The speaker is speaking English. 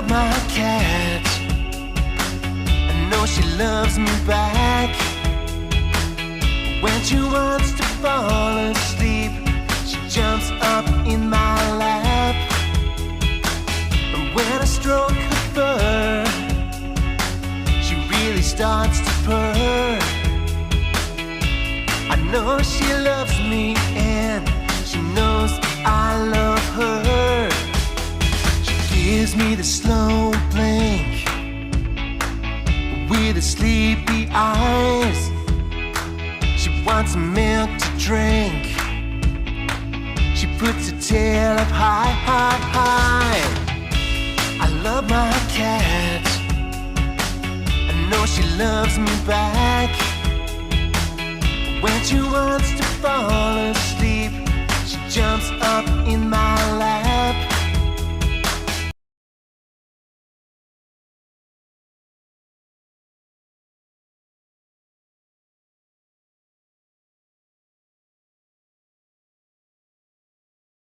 love my cat. I know she loves me back. When she wants to fall asleep, she jumps up in my lap. And when I stroke her fur, she really starts to purr. I know she loves me and she knows I love her. She gives me the slow blink with the sleepy eyes. She wants some milk to drink. She puts her tail up high, high, high. I love my cat. I know she loves me back. When she wants to fall asleep, she jumps up in my